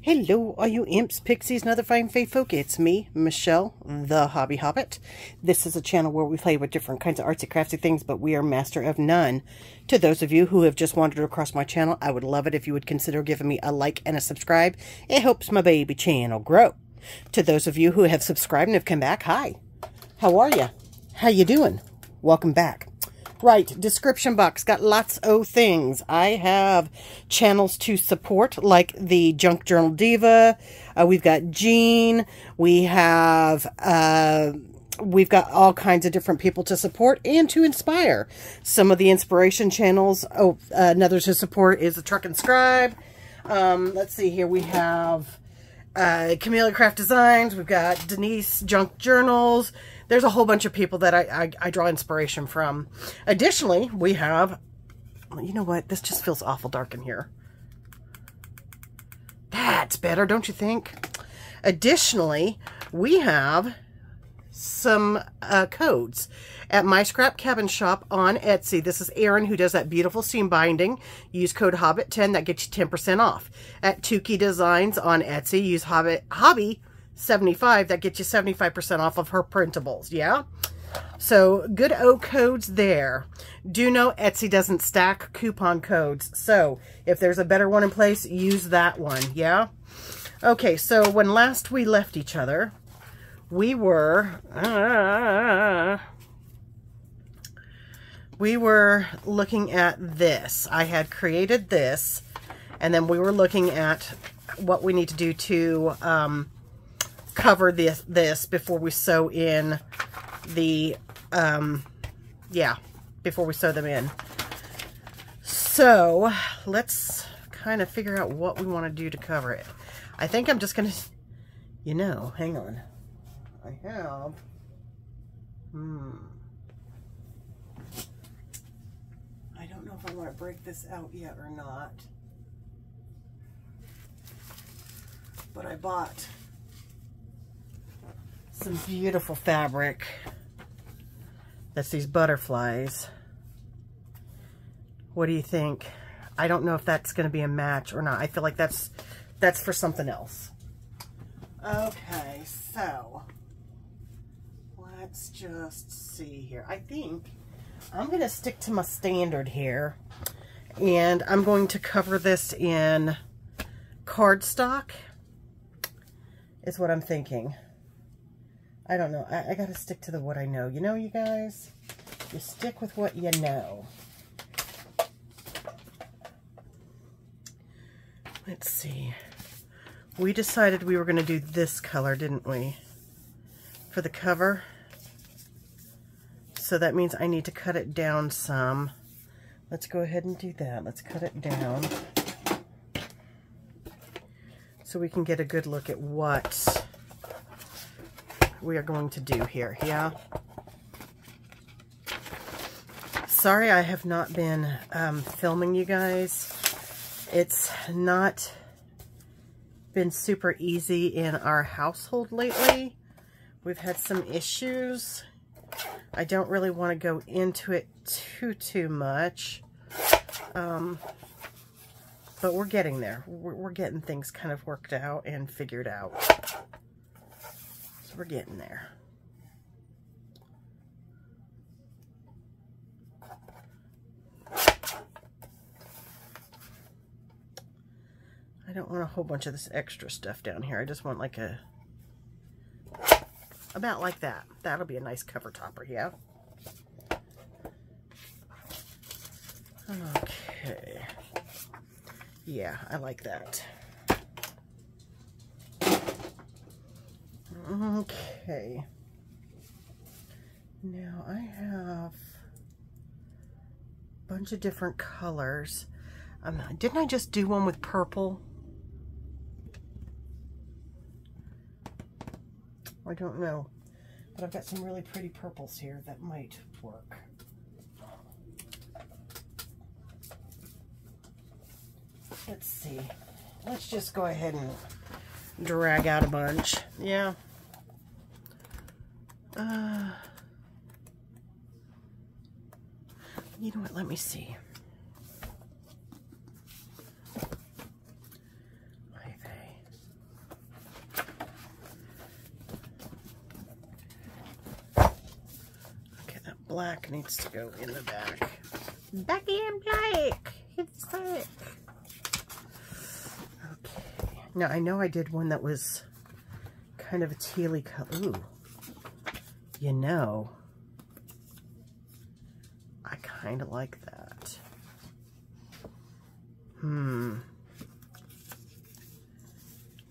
Hello, all you imps, pixies, and other fine fae folk. It's me, Michelle, the Hobby Hobbit. This is a channel where we play with different kinds of artsy craftsy things, but we are master of none. To those of you who have just wandered across my channel, I would love it if you would consider giving me a like and a subscribe. It helps my baby channel grow. To those of you who have subscribed and have come back, hi. How are you? How you doing? Welcome back. Right, description box, got lots of things. I have channels to support, like the Junk Journal Diva. We've got Jean. We've got all kinds of different people to support and to inspire. Some of the inspiration channels, another to support is the Truck and Scribe. Let's see here, we have Camilla Craft Designs. We've got Denise Junk Journals. There's a whole bunch of people that I draw inspiration from. Additionally, we have, you know what? This just feels awful dark in here. That's better, don't you think? Additionally, we have some codes at My Scrap Cabin Shop on Etsy. This is Erin, who does that beautiful seam binding. Use code Hobbit10, that gets you 10% off. At Tuki Designs on Etsy, use Hobby 75, that gets you 75% off of her printables. Yeah, so good codes there. Do know Etsy doesn't stack coupon codes, so if there's a better one in place, use that one. Yeah, okay, so when last we left each other, we were looking at this. I had created this, and then we were looking at what we need to do to cover this before we sew in the before we sew them in. So let's kind of figure out what we want to do to cover it. I think I'm just gonna, hang on, I have I don't know if I want to break this out yet or not, but I bought some beautiful fabric. That's these butterflies. What do you think? I don't know if that's going to be a match or not. I feel like that's for something else. Okay, so let's just see here. I think I'm going to stick to my standard here, and I'm going to cover this in cardstock is what I'm thinking. I don't know. I got to stick to what I know. You know, you guys? You stick with what you know. Let's see. We decided we were going to do this color, didn't we? For the cover. So that means I need to cut it down some. Let's go ahead and do that. Let's cut it down, so we can get a good look at what we are going to do here. Yeah, sorry I have not been filming you guys. It's not been super easy in our household lately. We've had some issues. I don't really want to go into it too much, but we're getting there. We're getting things kind of worked out and figured out. We're getting there. I don't want a whole bunch of this extra stuff down here. I just want like about like that. That'll be a nice cover topper, yeah? Okay. Yeah, I like that. Okay, now I have a bunch of different colors. Didn't I just do one with purple? I don't know, but I've got some really pretty purples here that might work. Let's see. Let's just go ahead and drag out a bunch. Yeah. You know what? Let me see. black needs to go in the back. Backy and black. It's black. Okay. Now I know I did one that was kind of a tealy color. Ooh. You know, I kind of like that.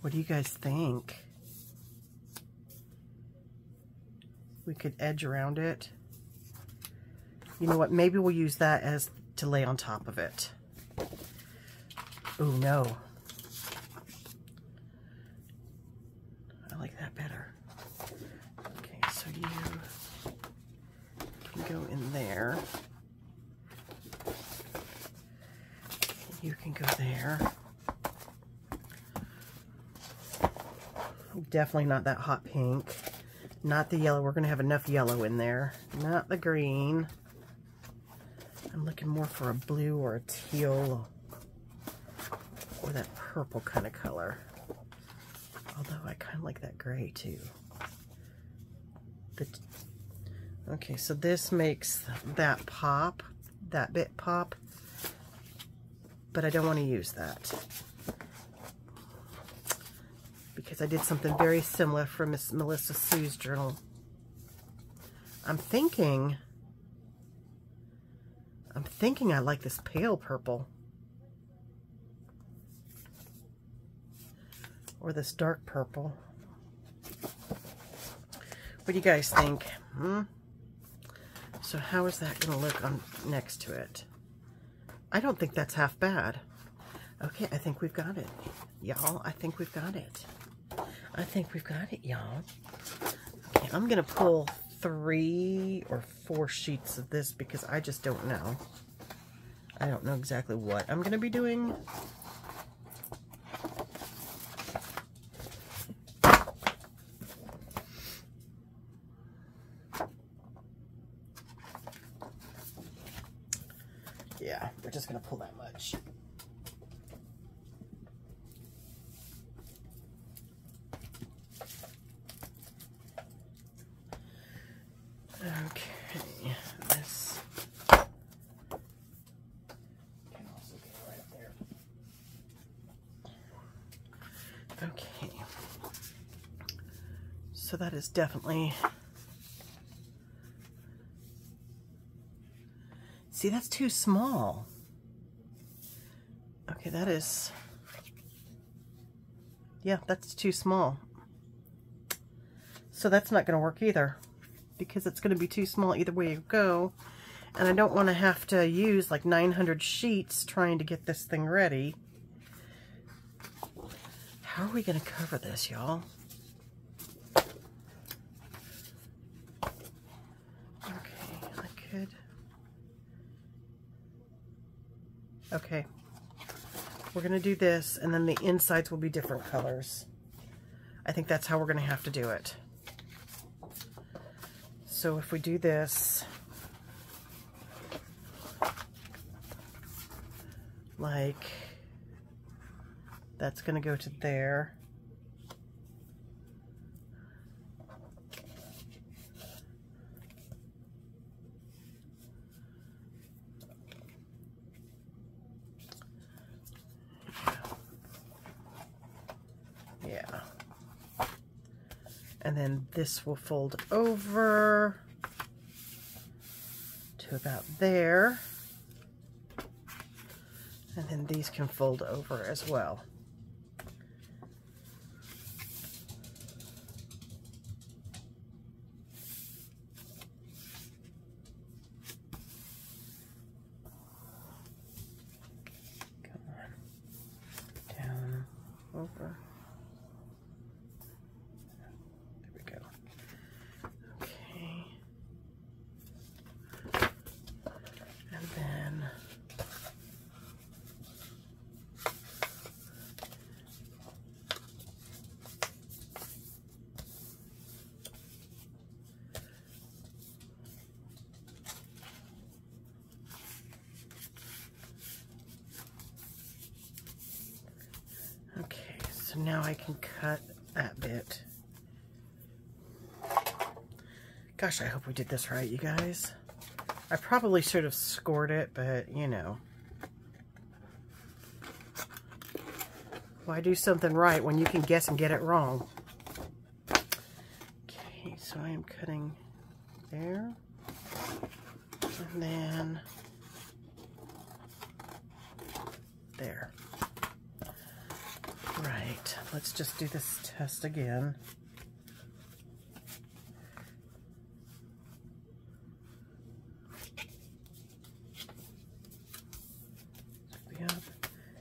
What do you guys think? We could edge around it. You know what? Maybe we'll use that as to lay on top of it. Oh no. I like that better. Okay, so you can go in there. You can go there. Definitely not that hot pink. Not the yellow. We're going to have enough yellow in there. Not the green. I'm looking more for a blue or a teal or that purple kind of color. Although I kind of like that gray too. Okay, so this makes that pop, that bit pop, but I don't want to use that because I did something very similar for Miss Melissa Sue's journal. I'm thinking I like this pale purple or this dark purple. What do you guys think? So how is that going to look on next to it? I don't think that's half bad. Okay, I think we've got it, y'all. I think we've got it. I think we've got it, y'all. Okay, I'm going to pull 3 or 4 sheets of this because I just don't know. I don't know exactly what I'm going to be doing. Yeah, we're just going to pull that much. Okay, this can also go right up there. Okay, so that is definitely, see, that's too small. Okay, that is, yeah, that's too small. So that's not going to work either, because it's going to be too small either way you go. And I don't want to have to use like 900 sheets trying to get this thing ready. How are we going to cover this, y'all? Okay, I could. Okay. We're going to do this, and then the insides will be different colors. I think that's how we're going to have to do it. So if we do this, like, that's going to go to there. Yeah. And then this will fold over to about there. And then these can fold over as well. Come on. Down, over. Okay, so now I can cut that bit. Gosh, I hope we did this right, you guys. I probably should have scored it, but you know. Why do something right when you can guess and get it wrong? Okay, so I am cutting there. And then there. Right, let's just do this test again.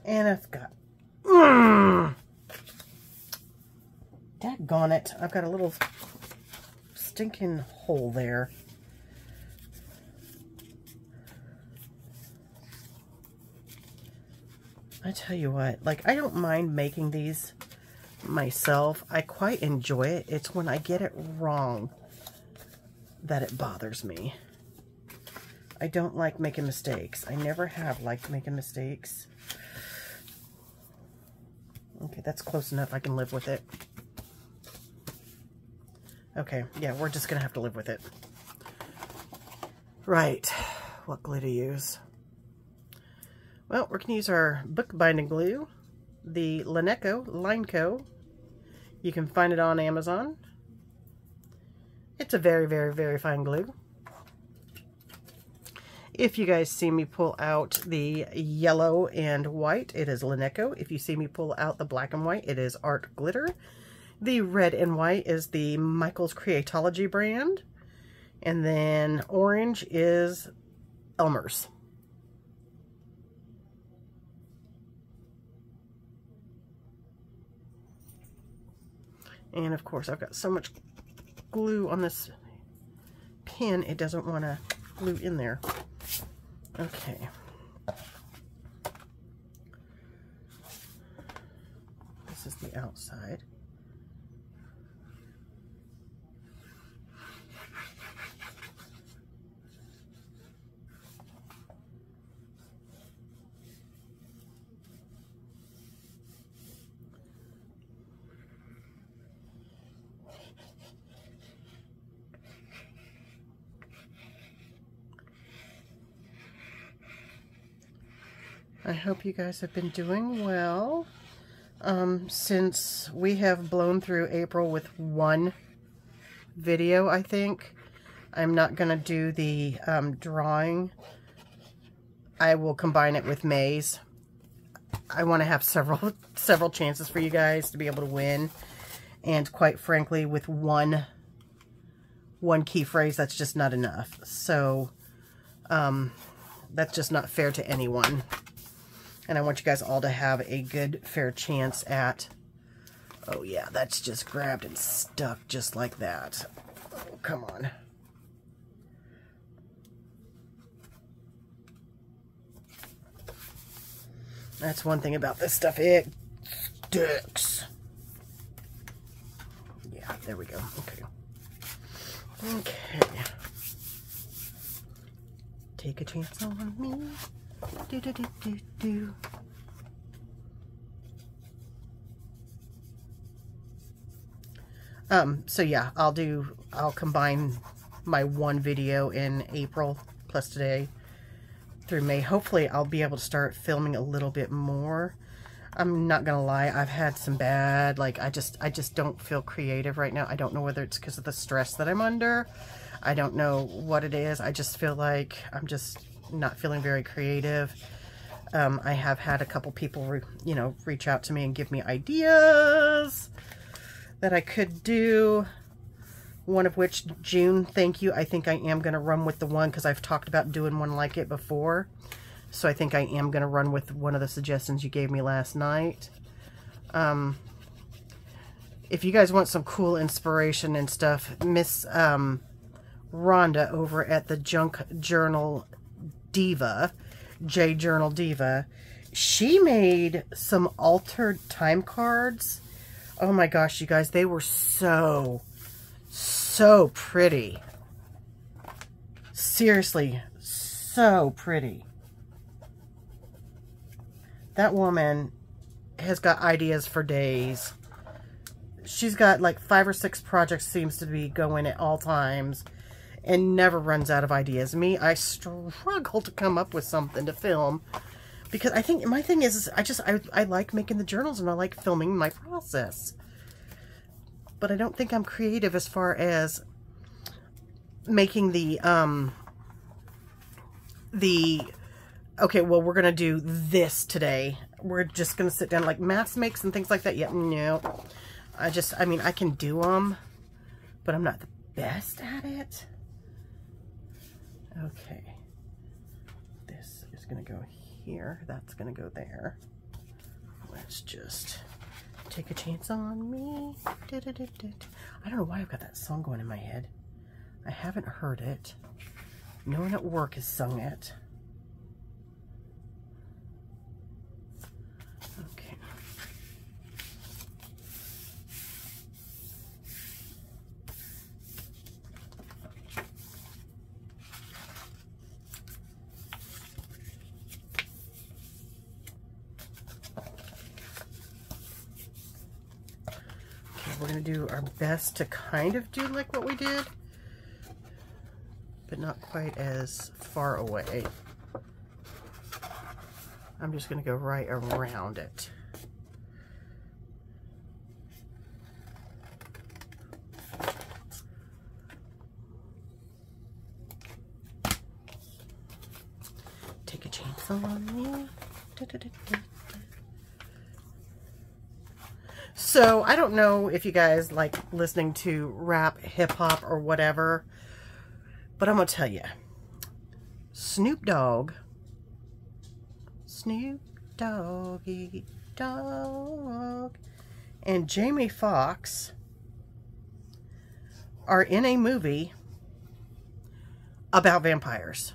And I've got, daggone it, I've got a little stinking hole there. I tell you what, like, I don't mind making these myself. I quite enjoy it. It's when I get it wrong that it bothers me. I don't like making mistakes. I never have liked making mistakes. Okay, that's close enough. I can live with it. Okay, yeah, we're just going to have to live with it. Right, what glue to use? Well, we're going to use our bookbinding glue, the Lineco. You can find it on Amazon. It's a very, very, very fine glue. If you guys see me pull out the yellow and white, it is Lineco. If you see me pull out the black and white, it is Art Glitter. The red and white is the Michael's Creatology brand. And then orange is Elmer's. And of course, I've got so much glue on this pin, it doesn't want to glue in there. Okay. This is the outside. I hope you guys have been doing well. Since we have blown through April with one video, I think, I'm not going to do the drawing. I will combine it with May's. I want to have several chances for you guys to be able to win. And quite frankly, with one key phrase, that's just not enough. So, that's just not fair to anyone. And I want you guys all to have a good, fair chance at... Oh yeah, that's just grabbed and stuck just like that. Oh, come on. That's one thing about this stuff. It sticks. Yeah, there we go. Okay. Okay. Take a chance on me. Do, do, do, do, do. So yeah, I'll combine my one video in April plus today through May. Hopefully I'll be able to start filming a little bit more. I'm not gonna lie, I've had some bad, like, I just don't feel creative right now. I don't know whether it's because of the stress that I'm under. I don't know what it is. I just feel like I'm just not feeling very creative. I have had a couple people, reach out to me and give me ideas that I could do. One of which, June, thank you. I think I am going to run with the one because I've talked about doing one like it before. So I think I am going to run with one of the suggestions you gave me last night. If you guys want some cool inspiration and stuff, Miss Rhonda over at the Junk Journal Diva, J Journal Diva, she made some altered time cards. Oh my gosh, you guys, they were so pretty. Seriously, so pretty. That woman has got ideas for days. She's got like 5 or 6 projects seems to be going at all times. and never runs out of ideas. Me, I struggle to come up with something to film, because I think my thing is I like making the journals and I like filming my process. But I don't think I'm creative as far as making the okay, well, we're going to do this today. We're just going to sit down, like mass makes and things like that. Yeah, no. I mean, I can do them, but I'm not the best at it. Okay. This is going to go here. That's going to go there. Let's just take a chance on me. I don't know why I've got that song going in my head. I haven't heard it. No one at work has sung it. Okay. We're going to do our best to kind of do like what we did, but not quite as far away. I'm just going to go right around it. Take a chance on me. So, I don't know if you guys like listening to rap, hip-hop, or whatever, but I'm going to tell you. Snoop Doggy Dog, and Jamie Foxx are in a movie about vampires.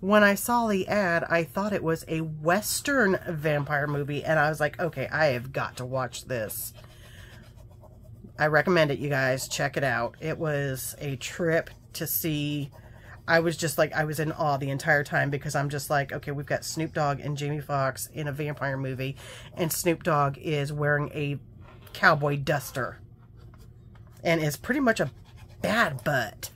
When I saw the ad, I thought it was a Western vampire movie, and I was like, okay, I have got to watch this. I recommend it, you guys. Check it out. It was a trip to see. I was just like, I was in awe the entire time, because I'm just like, okay, we've got Snoop Dogg and Jamie Foxx in a vampire movie, and Snoop Dogg is wearing a cowboy duster and is pretty much a bad butt.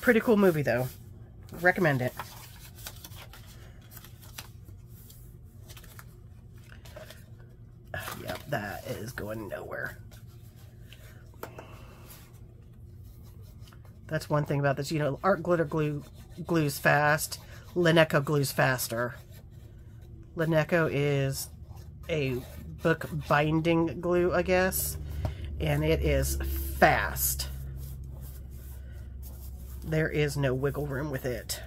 Pretty cool movie, though. Recommend it. Yep, that is going nowhere. That's one thing about this. You know, art glitter glue glues fast. Lineco glues faster. Lineco is a book binding glue, I guess. And it is fast. There is no wiggle room with it.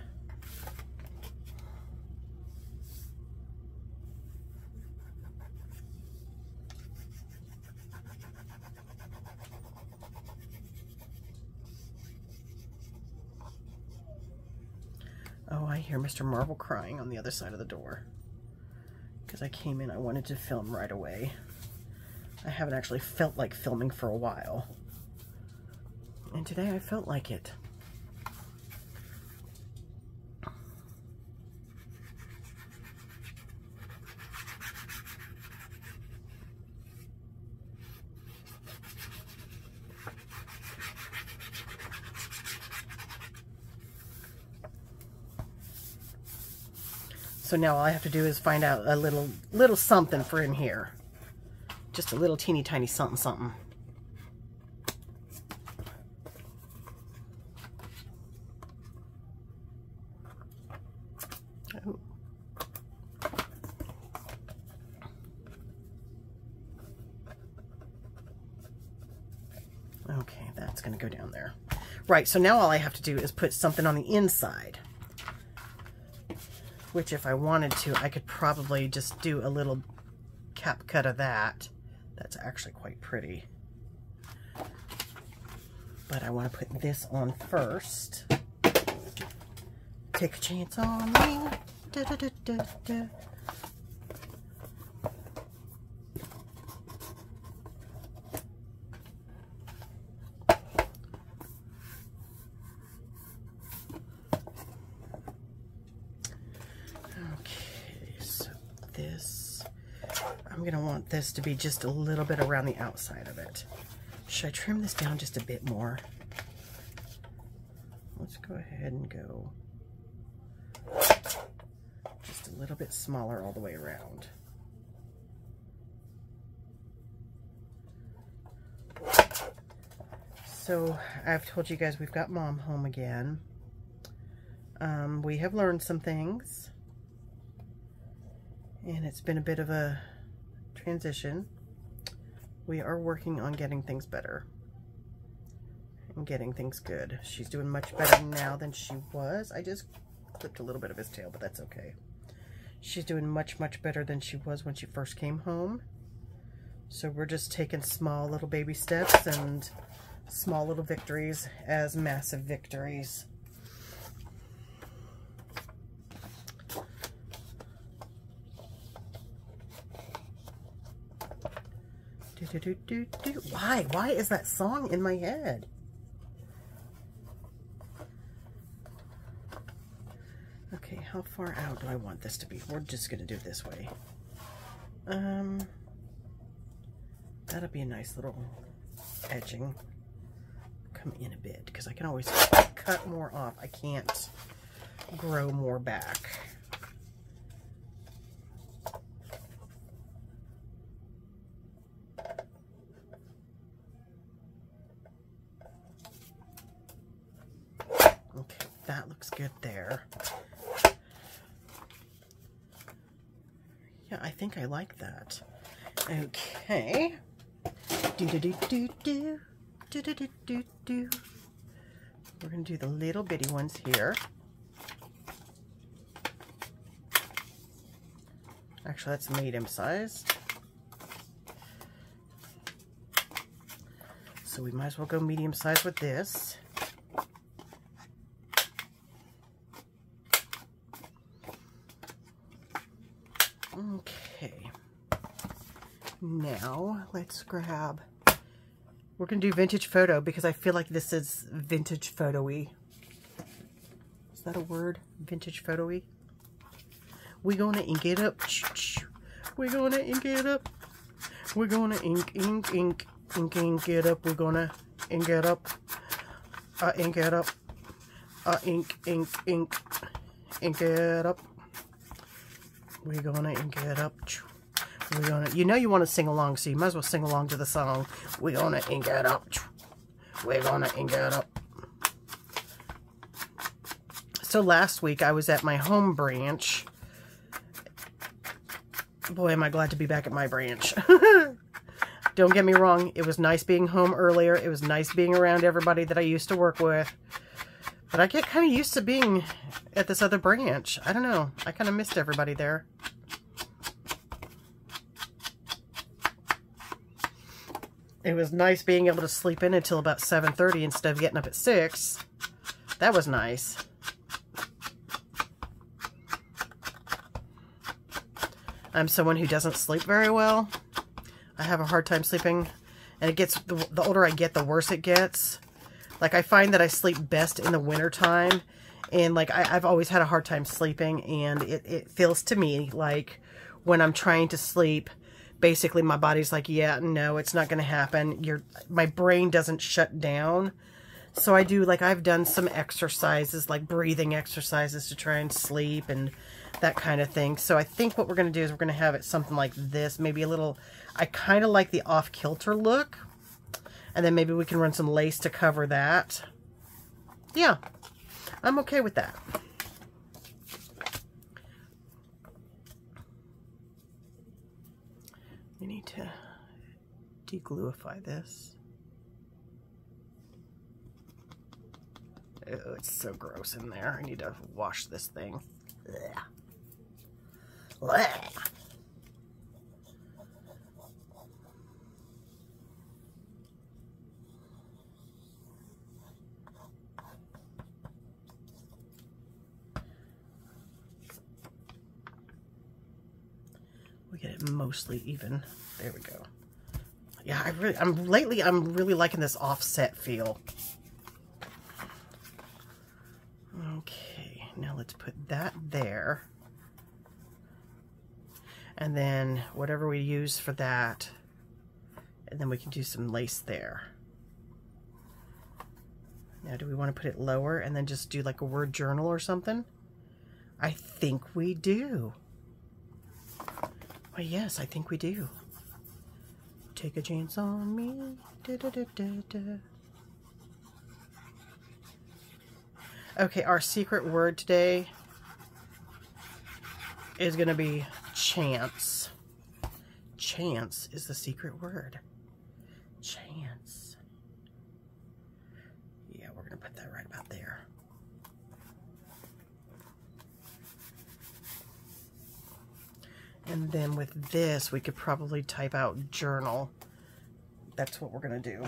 Oh, I hear Mr. Marvel crying on the other side of the door. Because I came in, I wanted to film right away. I haven't actually felt like filming for a while. And today I felt like it. So now all I have to do is find out a little something for in here. Just a little teeny tiny something something. Oh. Okay, that's going to go down there. Right, so now all I have to do is put something on the inside. Which, if I wanted to, I could probably just do a little cap cut of that. That's actually quite pretty. But I want to put this on first. Take a chance on me. Da, da, da, da, da. I'm going to want this to be just a little bit around the outside of it. Should I trim this down just a bit more? Let's go ahead and go just a little bit smaller all the way around. So I've told you guys we've got Mom home again. We have learned some things, and it's been a bit of a transition. We are working on getting things better and getting things good. She's doing much better now than she was. I just clipped a little bit of his tail, but that's okay. She's doing much better than she was when she first came home. So we're just taking small little baby steps and small little victories as massive victories. Why? Why is that song in my head? Okay, how far out do I want this to be? We're just gonna do it this way. That'll be a nice little edging. Come in a bit, because I can always cut more off. I can't grow more back. Okay, that looks good there. Yeah, I think I like that. Okay. We're going to do the little bitty ones here. Actually, that's medium sized. So we might as well go medium size with this. Okay. Now let's grab, we're going to do vintage photo because I feel like this is vintage photo-y. Is that a word? Vintage photo-y? We're going to ink it up. We're going to ink it up. We're going to ink it up. We're going to ink it up. Ink it up. Ink it up. We're going to ink it up. We're gonna, you know you want to sing along, so you might as well sing along to the song. We're gonna ink it up. We're gonna ink it up. So last week I was at my home branch. Boy, am I glad to be back at my branch. Don't get me wrong, it was nice being home earlier. It was nice being around everybody that I used to work with. But I get kind of used to being at this other branch. I don't know. I kind of missed everybody there. It was nice being able to sleep in until about 7:30 instead of getting up at 6. That was nice. I'm someone who doesn't sleep very well. I have a hard time sleeping, and it gets, the older I get, the worse it gets. Like, I find that I sleep best in the winter time, and like I've always had a hard time sleeping, and it feels to me like when I'm trying to sleep, basically my body's like, yeah, no, it's not going to happen. My brain doesn't shut down. So I do, like, I've done some exercises, like breathing exercises to try and sleep and that kind of thing. So I think what we're going to do is we're going to have it something like this, maybe a little, I kind of like the off-kilter look. And then maybe we can run some lace to cover that. Yeah, I'm okay with that. We need to degluify this. Oh, it's so gross in there. I need to wash this thing. Ugh. Ugh. We get it mostly even. There we go. Yeah, I'm really liking this offset feel. Okay, now let's put that there. And then whatever we use for that, and then we can do some lace there. Now, do we want to put it lower and then just do like a word journal or something? I think we do. Well, yes, I think we do. Take a chance on me. Da, da, da, da, da. Okay, our secret word today is going to be chance. Chance is the secret word. Chance. Yeah, we're going to put that right about there. And then with this, we could probably type out journal. That's what we're going to do.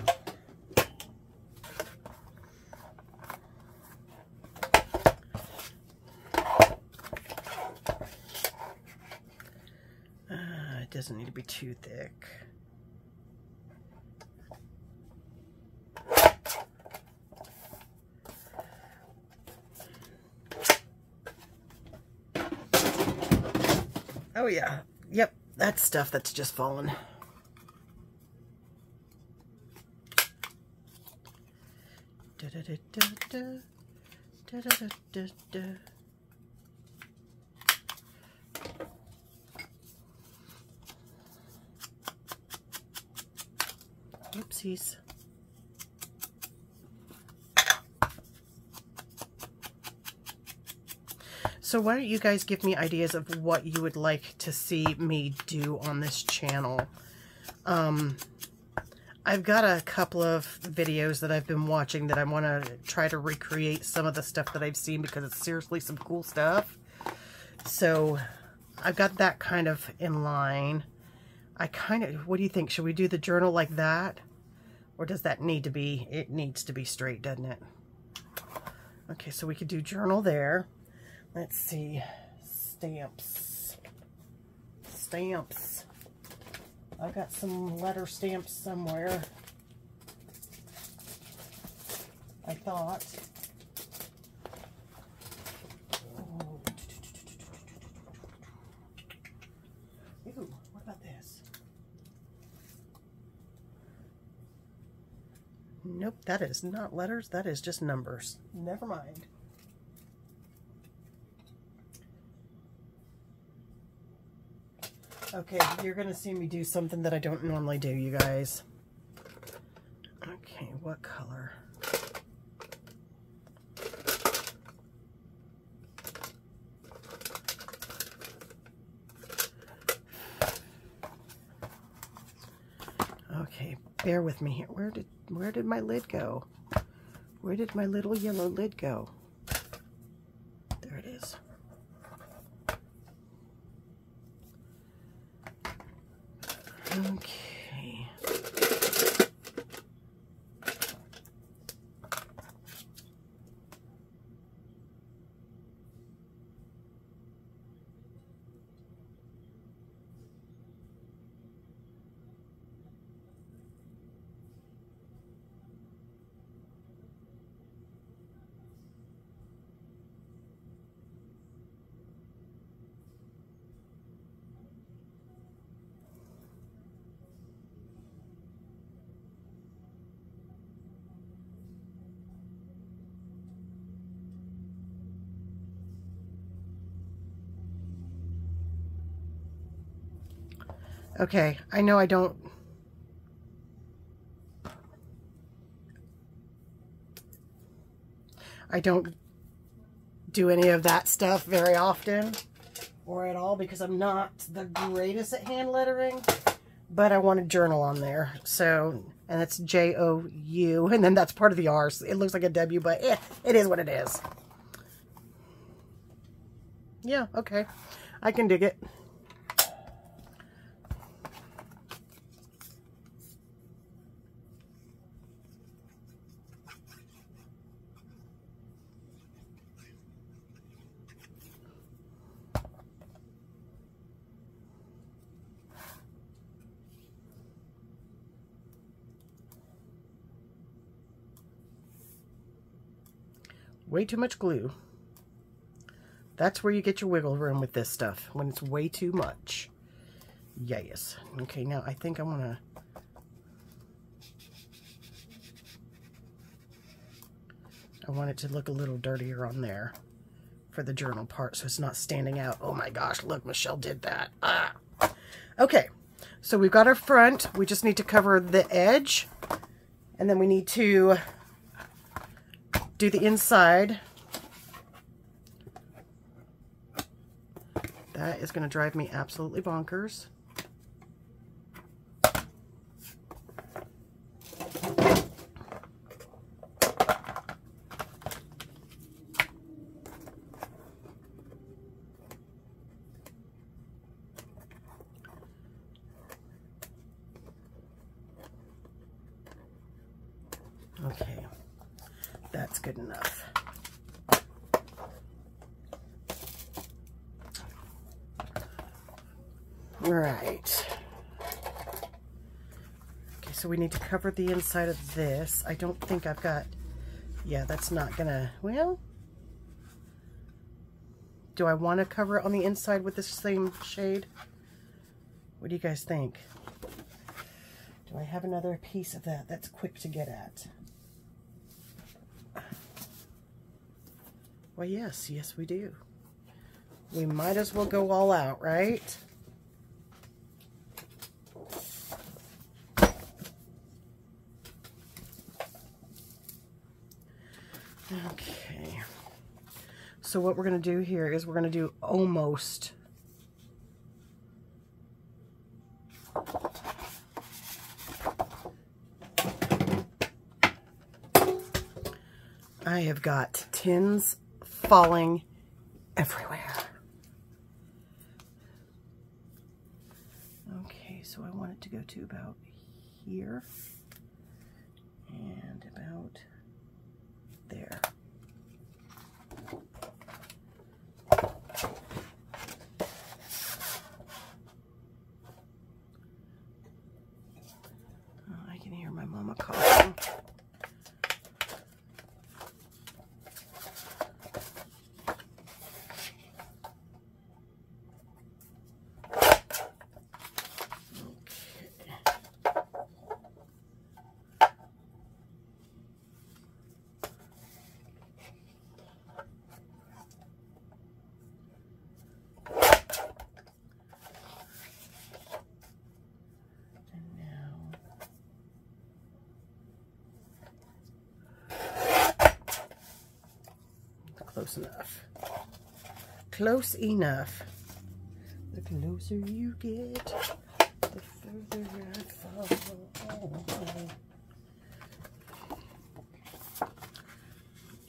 It doesn't need to be too thick. Oh yeah, yep, that's stuff that's just fallen. Da, da, da, da, da. Da, da, da, da, da. Oopsies. So why don't you guys give me ideas of what you would like to see me do on this channel? I've got a couple of videos that I've been watching that I want to try to recreate some of the stuff that I've seen because it's seriously some cool stuff. So I've got that kind of in line. What do you think? Should we do the journal like that? Or does that need to be, it needs to be straight, doesn't it? Okay, so we could do journal there. Let's see, stamps. Stamps. I've got some letter stamps somewhere. I thought. Ooh, what about this? Nope, that is not letters, that is just numbers. Never mind. Okay, you're going to see me do something that I don't normally do, you guys. Okay, what color? Okay, bear with me here. Where did my lid go? Where did my little yellow lid go? There it is. Okay. Okay, I know I don't do any of that stuff very often or at all because I'm not the greatest at hand lettering, but I want a journal on there. So, and it's J-O-U, and then that's part of the R. So it looks like a W, but it is what it is. Yeah, okay. I can dig it. Way too much glue. That's where you get your wiggle room with this stuff, when it's way too much. Yes. Okay, now I think I want to... I want it to look a little dirtier on there for the journal part so it's not standing out. Oh my gosh, look, Michelle did that. Ah. Okay, so we've got our front. We just need to cover the edge. And then we need to do the inside. That is going to drive me absolutely bonkers. Okay, that's good enough. Right. Okay, so we need to cover the inside of this. I don't think I've got, yeah, that's not gonna, well, do I want to cover it on the inside with the same shade? What do you guys think? Do I have another piece of that that's quick to get at? Well, yes, we do. We might as well go all out, right? Okay. So what we're going to do here is we're going to do almost. I have got tins falling everywhere. Okay, so I want it to go to about here and about there. Oh, I can hear my mama coughing. Close enough. Close enough. The closer you get, the further I fall.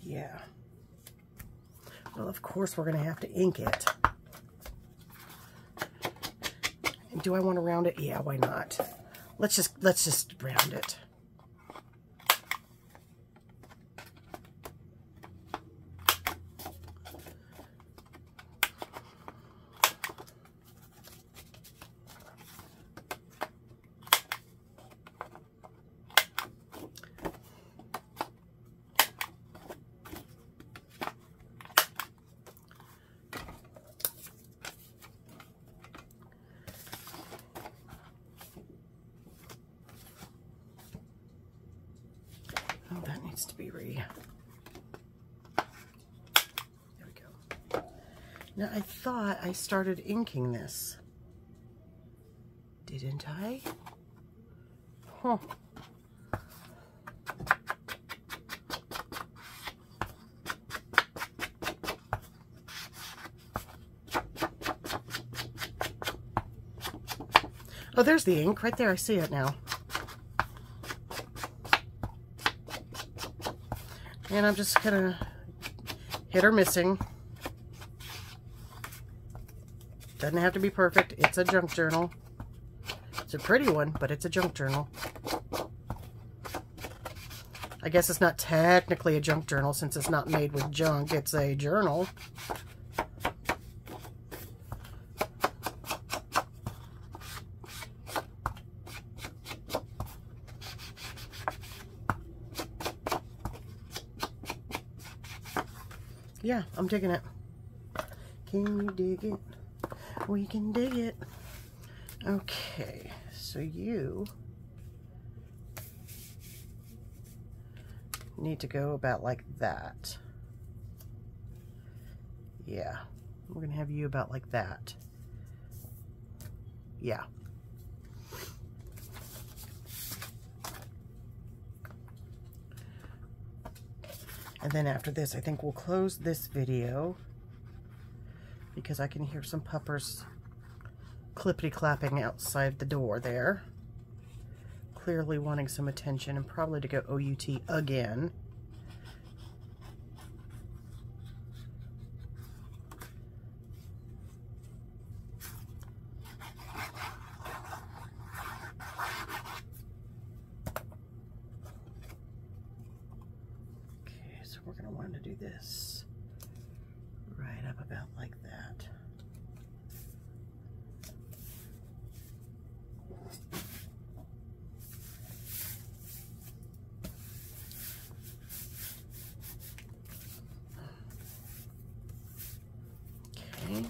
Yeah. Well, of course we're going to have to ink it. And do I want to round it? Yeah, why not? Let's just round it. Oh, that needs to be there we go. Now, I thought I started inking this. Didn't I? Huh. Oh, there's the ink right there. I see it now. And I'm just gonna hit or missing. Doesn't have to be perfect. It's a junk journal. It's a pretty one, but it's a junk journal. I guess it's not technically a junk journal since it's not made with junk. It's a journal. Yeah, I'm digging it. Can you dig it? We can dig it. Okay, so you need to go about like that. Yeah, we're gonna have you about like that. Yeah. And then after this, I think we'll close this video because I can hear some puppers clippity-clapping outside the door there. Clearly wanting some attention and probably to go OUT again. Okay, so we're going to want to do this right up about like that. Okay.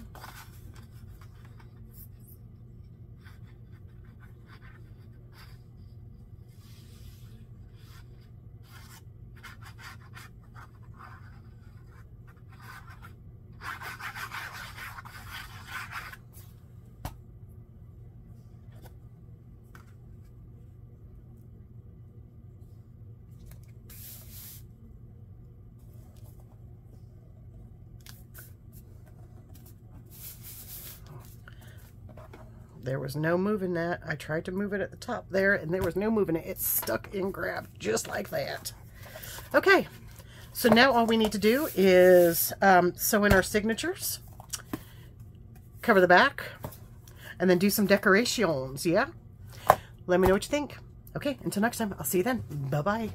There was no moving that. I tried to move it at the top there, and there was no moving it. It's stuck and grabbed just like that. Okay, so now all we need to do is sew in our signatures, cover the back, and then do some decorations, yeah? Let me know what you think. Okay, until next time, I'll see you then. Bye-bye.